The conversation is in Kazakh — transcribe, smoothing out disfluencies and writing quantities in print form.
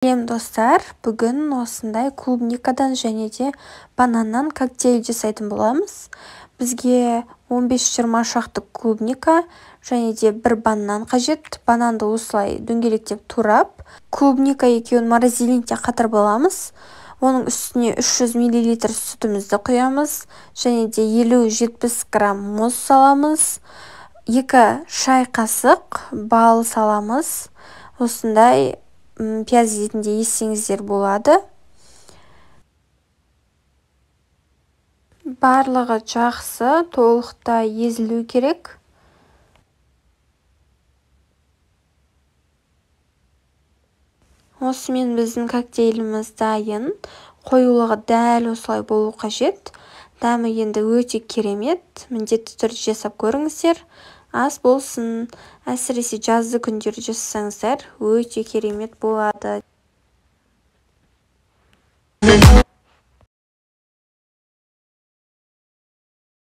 Сәлем достар, бүгін осындай клубникадан және де бананнан коктейль жасайтын боламыз. Бізге 15-20 шақты клубника және де бір банан қажет. Бананды осылай дөңгелектеп турап, клубника екеуін морозильникте қатырып аламыз. Оның үстіне 300 мл сүтімізді құямыз және де 50-70 грамм мұз саламыз. 2 шай қасық бал саламыз. Осындай пияз ретінде естеңіздер болады. Барлығы жақсы, толықтай езілу керек. Осымен біздің коктейліміз дайын. Қоюлығы дәл осылай болу қажет. Дәмі енді өте керемет. Міндетті түрде жасап көріңіздер. Ас болсын, әсіресе жазды күндері жасасаңыздар, өте керемет болады.